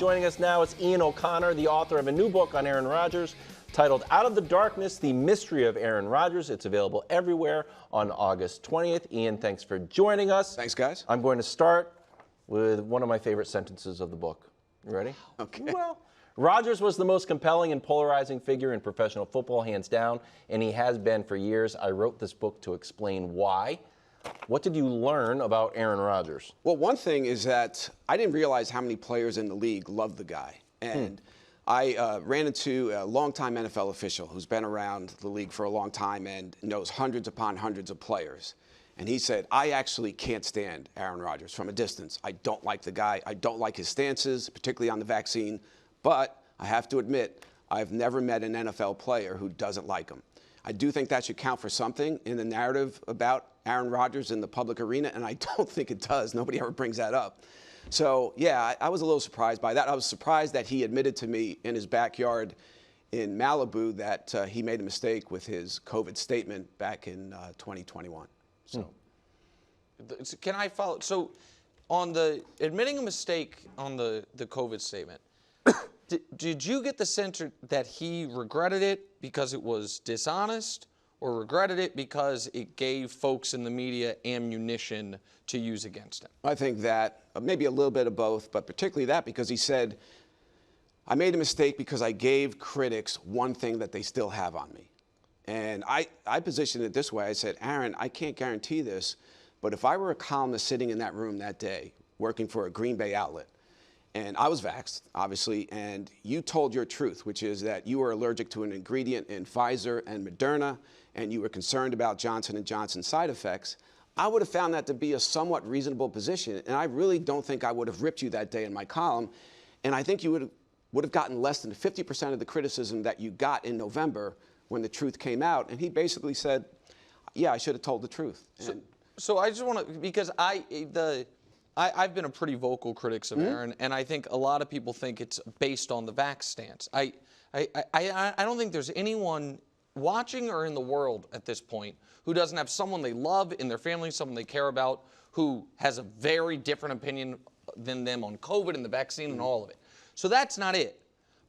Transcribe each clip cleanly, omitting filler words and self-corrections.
Joining us now is Ian O'Connor, the author of a new book on Aaron Rodgers titled Out of the Darkness, The Mystery of Aaron Rodgers. It's available everywhere on August 20th. Ian, thanks for joining us. Thanks, guys. I'm going to start with one of my favorite sentences of the book. You ready? Okay. Well, Rodgers was the most compelling and polarizing figure in professional football, hands down, and he has been for years. I wrote this book to explain why. What did you learn about Aaron Rodgers? Well, one thing is that I didn't realize how many players in the league loved the guy. And I ran into a longtime NFL official who's been around the league for a long time and knows hundreds upon hundreds of players. And he said, I actually can't stand Aaron Rodgers from a distance. I don't like the guy. I don't like his stances, particularly on the vaccine. But I have to admit, I've never met an NFL player who doesn't like him. I do think that should count for something in the narrative about Aaron Rodgers in the public arena, and I don't think it does. Nobody ever brings that up. So, yeah, I was a little surprised by that. I was surprised that he admitted to me in his backyard in Malibu that he made a mistake with his COVID statement back in 2021. So, Can I follow? So, on the admitting a mistake on the COVID statement, did you get the sense that he regretted it because it was dishonest, or regretted it because it gave folks in the media ammunition to use against him? I think that maybe a little bit of both, but particularly that because he said, I made a mistake because I gave critics one thing that they still have on me. And I positioned it this way. I said, Aaron, I can't guarantee this, but if I were a columnist sitting in that room that day working for a Green Bay outlet, and I was vaxxed, obviously, and you told your truth, which is that you were allergic to an ingredient in Pfizer and Moderna, and you were concerned about Johnson & Johnson side effects, I would have found that to be a somewhat reasonable position, and I really don't think I would have ripped you that day in my column, and I think you would have gotten less than 50% of the criticism that you got in November when the truth came out, and he basically said, yeah, I should have told the truth. So I just want to, because I've been a pretty vocal critic of Aaron, and I think a lot of people think it's based on the vax stance. I don't think there's anyone watching or in the world at this point who doesn't have someone they love in their family, someone they care about, who has a very different opinion than them on COVID and the vaccine and all of it. So that's not it.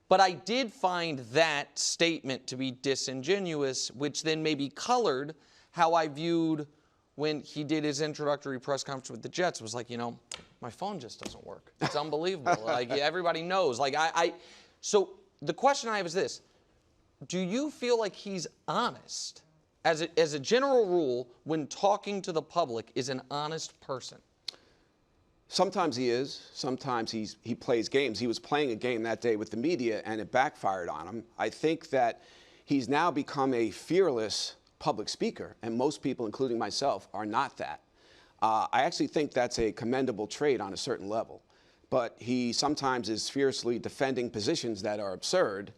But I did find that statement to be disingenuous, which then maybe colored how I viewed when he did his introductory press conference with the Jets. It was like, you know, my phone just doesn't work. It's unbelievable. Like, everybody knows. Like, so the question I have is this. Do you feel like he's honest, as a general rule, when talking to the public, is an honest person? Sometimes he is. Sometimes he plays games. He was playing a game that day with the media, and it backfired on him. I think that he's now become a fearless public speaker, and most people, including myself, are not that. I actually think that's a commendable trait on a certain level. But he sometimes is fiercely defending positions that are absurd.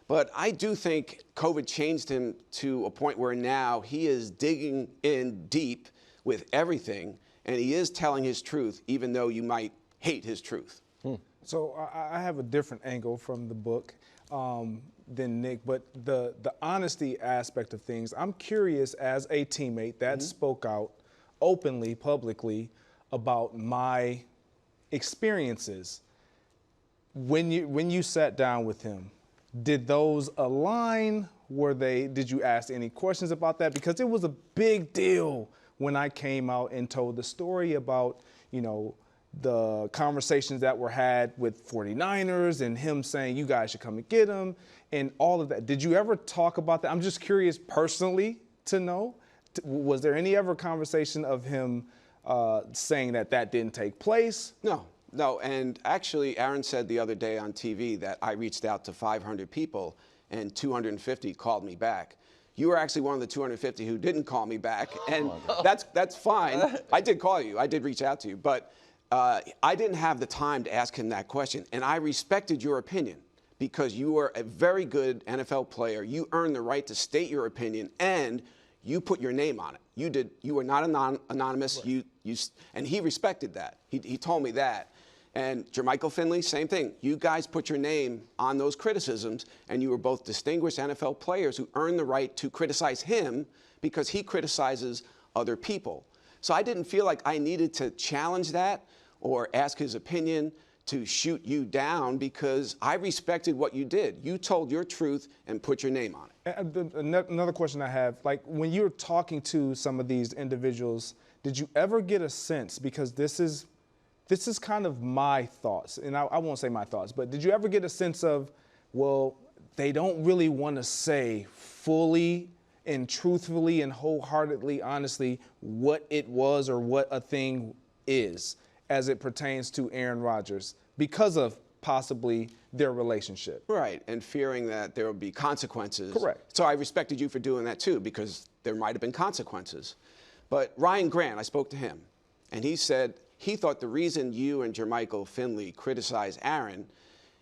But I do think COVID changed him to a point where now he is digging in deep with everything, and he is telling his truth, even though you might hate his truth. So I have a different angle from the book than Nick, but the honesty aspect of things, I'm curious as a teammate that spoke out openly, publicly about my experiences. When you sat down with him, did those align? Did you ask any questions about that? Because it was a big deal when I came out and told the story about, you know, the conversations that were had with 49ers and him saying, you guys should come and get him and all of that. Did you ever talk about that? I'm just curious personally to know. Was there any ever conversation of him saying that didn't take place? No, and actually Aaron said the other day on TV that I reached out to 500 people and 250 called me back. You were actually one of the 250 who didn't call me back, and that's fine. I did call you. I did reach out to you, but I didn't have the time to ask him that question, and I respected your opinion because you were a very good NFL player. You earned the right to state your opinion, and you put your name on it. You did. You were not anonymous. Right. And he respected that. He told me that. And Jermichael Finley, same thing. You guys put your name on those criticisms, and you were both distinguished NFL players who earned the right to criticize him because he criticizes other people. So I didn't feel like I needed to challenge that or ask his opinion to shoot you down because I respected what you did. You told your truth and put your name on it. Another question I have, like when you're talking to some of these individuals, did you ever get a sense, because this is kind of my thoughts, and I won't say my thoughts, but did you ever get a sense of, well, they don't really want to say fully and truthfully and wholeheartedly, honestly, what it was or what a thing is as it pertains to Aaron Rodgers because of possibly their relationship? Right, and fearing that there would be consequences. Correct. So I respected you for doing that too, because there might have been consequences. But Ryan Grant, I spoke to him, and he said he thought the reason you and Jermichael Finley criticized Aaron,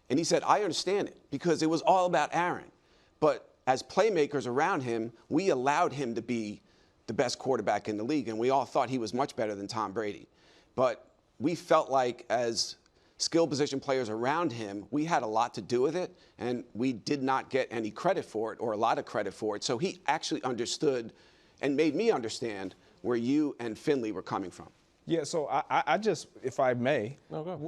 and he said, I understand it, because it was all about Aaron. But as playmakers around him, we allowed him to be the best quarterback in the league, and we all thought he was much better than Tom Brady. But we felt like as skill position players around him, we had a lot to do with it, and we did not get any credit for it or a lot of credit for it. So he actually understood and made me understand where you and Finley were coming from. Yeah, so I just, if I may,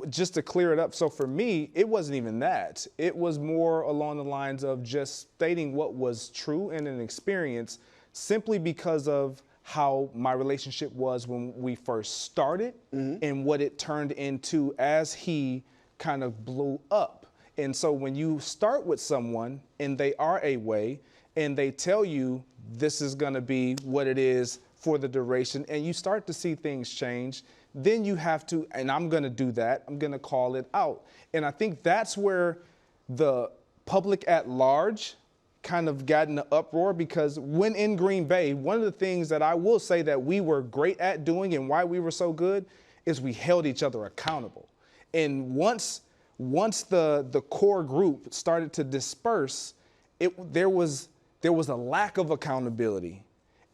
just to clear it up. So for me, it wasn't even that. It was more along the lines of just stating what was true in an experience, simply because of how my relationship was when we first started and what it turned into as he kind of blew up. And so when you start with someone and they are a way and they tell you this is going to be what it is for the duration, and you start to see things change, then you have to, and I'm going to do that, I'm going to call it out. And I think that's where the public at large kind of got in an uproar, because when in Green Bay, one of the things that I will say that we were great at doing and why we were so good is we held each other accountable. And once the core group started to disperse, there was a lack of accountability.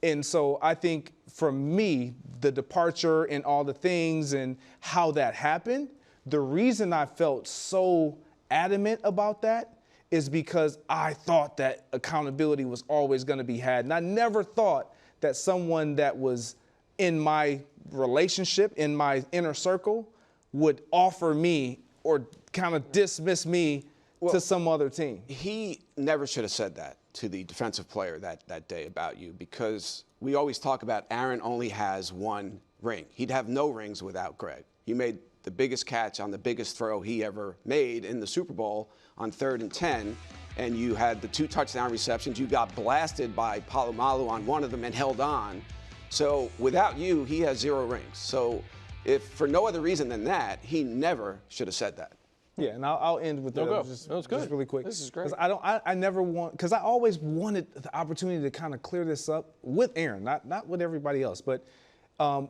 And so I think for me, the departure and all the things and how that happened, the reason I felt so adamant about that is because I thought that accountability was always going to be had. And I never thought that someone that was in my relationship, in my inner circle, would offer me or kind of dismiss me to some other team. He never should have said that to the defensive player that day about you, because we always talk about Aaron only has one ring. He'd have no rings without Greg. He made the biggest catch on the biggest throw he ever made in the Super Bowl on 3rd and 10, and you had the 2 touchdown receptions. You got blasted by Palomalu on one of them and held on. So without you, he has 0 rings. So if for no other reason than that, he never should have said that. Yeah, and I'll end with that. That was good. Just really quick. This is great. I never want, because I always wanted the opportunity to kind of clear this up with Aaron, not with everybody else, but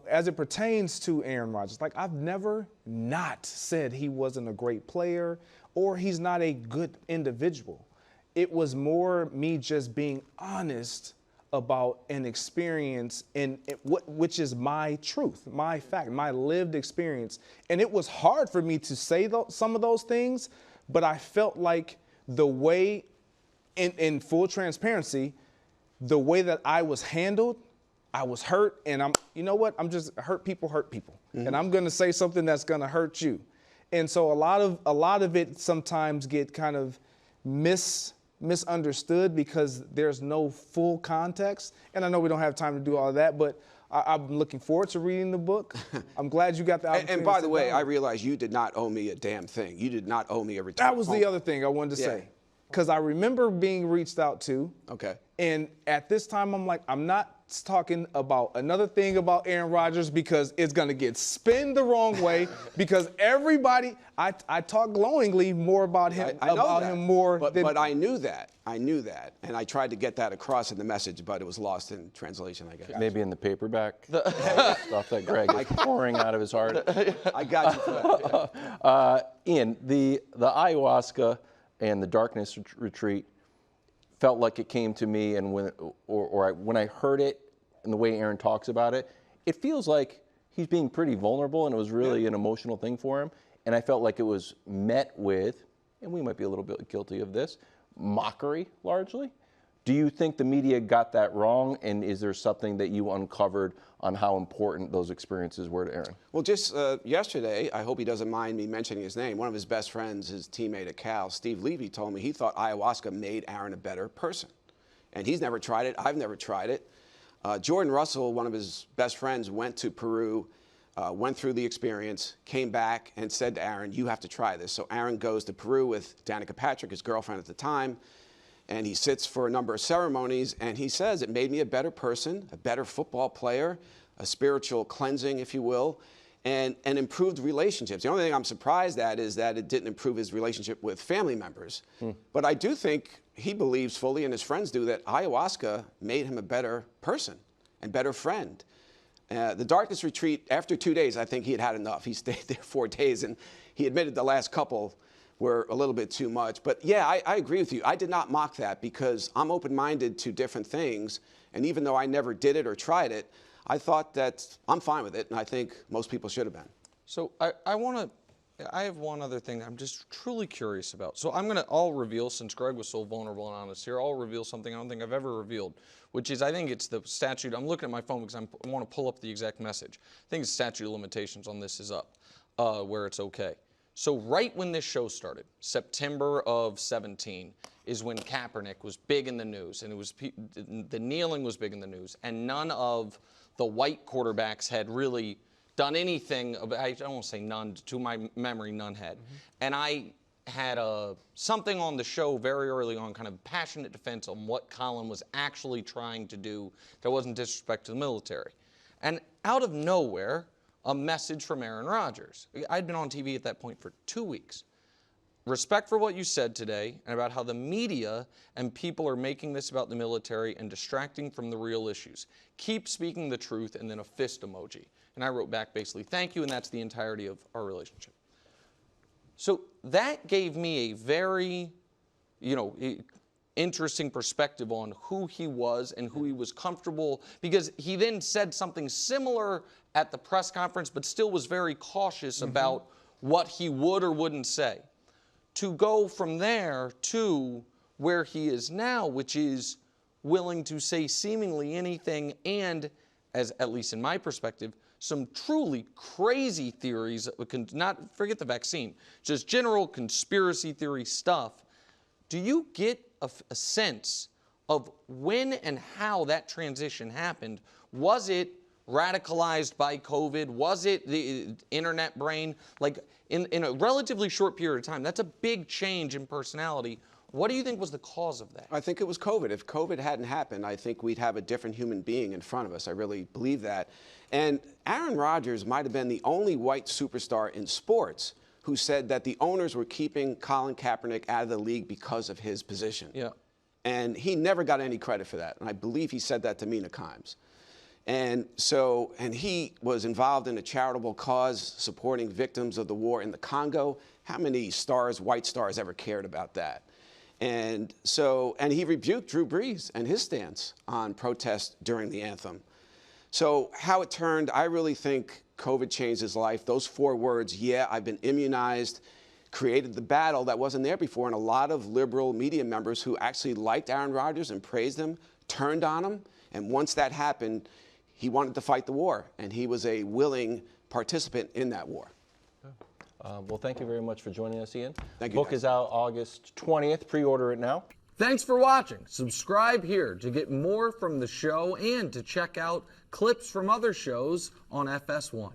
as it pertains to Aaron Rodgers, like I've never not said he wasn't a great player or he's not a good individual. It was more me just being honest about an experience which is my truth, my fact, my lived experience. And it was hard for me to say some of those things, but I felt like the way, in full transparency, the way that I was handled, I was hurt, and you know what? I'm just hurt people. Mm-hmm. And I'm going to say something that's going to hurt you. And so a lot of it sometimes get kind of misunderstood because there's no full context. And I know we don't have time to do all of that, but I'm looking forward to reading the book. I'm glad you got the opportunity. And by the way, I realize you did not owe me a damn thing. You did not owe me a return. That was the other thing I wanted to say. Because I remember being reached out to. Okay. And at this time, I'm like, I'm not talking about another thing about Aaron Rodgers because it's going to get spun the wrong way. Because everybody, I talk glowingly more about him, But I knew that. And I tried to get that across in the message, but it was lost in translation, I guess. Maybe in the paperback stuff that Greg is pouring out of his heart. I got you for that. Ian, the ayahuasca and the darkness retreat felt like it came to me, and when I heard it and the way Aaron talks about it, it feels like he's being pretty vulnerable, and it was really an emotional thing for him. And I felt like it was met with, and we might be a little bit guilty of this, mockery largely. Do you think the media got that wrong, and is there something that you uncovered on how important those experiences were to Aaron? Well, just yesterday, I hope he doesn't mind me mentioning his name, one of his best friends, his teammate at Cal, Steve Levy, told me he thought ayahuasca made Aaron a better person. And he's never tried it. I've never tried it. Jordan Russell, one of his best friends, went to Peru, went through the experience, came back and said to Aaron, you have to try this. So Aaron goes to Peru with Danica Patrick, his girlfriend at the time, and he sits for a number of ceremonies, and he says, it made me a better person, a better football player, a spiritual cleansing, if you will, and improved relationships. The only thing I'm surprised at is that it didn't improve his relationship with family members. But I do think he believes fully, and his friends do, that ayahuasca made him a better person and better friend. The darkness retreat, after 2 days, I think he had enough. He stayed there 4 days, and he admitted the last couple were a little bit too much. But yeah, I agree with you. I did not mock that because I'm open-minded to different things. And even though I never did it or tried it, I thought that I'm fine with it, and I think most people should have been. So I have one other thing I'm just truly curious about. So I'll reveal, since Greg was so vulnerable and honest here, I'll reveal something I don't think I've ever revealed, which is I think it's the statute. I'm looking at my phone because I want to pull up the exact message. I think the statute of limitations on this is up, where it's okay. So right when this show started, September of 17, is when Kaepernick was big in the news, and it was the kneeling was big in the news, and none of the white quarterbacks had really done anything. I don't want to say none. To my memory, none had. And I had something on the show very early on, kind of passionate defense on what Colin was actually trying to do that wasn't disrespect to the military. And out of nowhere, a message from Aaron Rodgers. I'd been on TV at that point for 2 weeks. Respect for what you said today and about how the media and people are making this about the military and distracting from the real issues. Keep speaking the truth, and then a fist emoji. And I wrote back basically, thank you, and that's the entirety of our relationship. So that gave me a very, interesting perspective on who he was and who he was comfortable, because he then said something similar at the press conference, but still was very cautious about what he would or wouldn't say. To go from there to where he is now, which is willing to say seemingly anything, and, as at least in my perspective, some truly crazy theories, not forget the vaccine, just general conspiracy theory stuff. Do you get a sense of when and how that transition happened? Was it radicalized by COVID? Was it the internet brain? Like in a relatively short period of time, that's a big change in personality. What do you think was the cause of that? I think it was COVID. If COVID hadn't happened, I think we'd have a different human being in front of us. I really believe that. And Aaron Rodgers might have been the only white superstar in sports who said that the owners were keeping Colin Kaepernick out of the league because of his position. Yeah. And he never got any credit for that. And I believe he said that to Mina Kimes. And he was involved in a charitable cause supporting victims of the war in the Congo. How many stars, white stars, ever cared about that? And he rebuked Drew Brees and his stance on protest during the anthem. So how it turned, I really think COVID changed his life. Those 4 words, yeah, I've been immunized, created the battle that wasn't there before. And a lot of liberal media members who actually liked Aaron Rodgers and praised him turned on him. And once that happened, he wanted to fight the war. And he was a willing participant in that war. Well, thank you very much for joining us, Ian. Thank you, Book guys. is out August 20th. Pre-order it now. Thanks for watching. Subscribe here to get more from the show and to check out clips from other shows on FS1.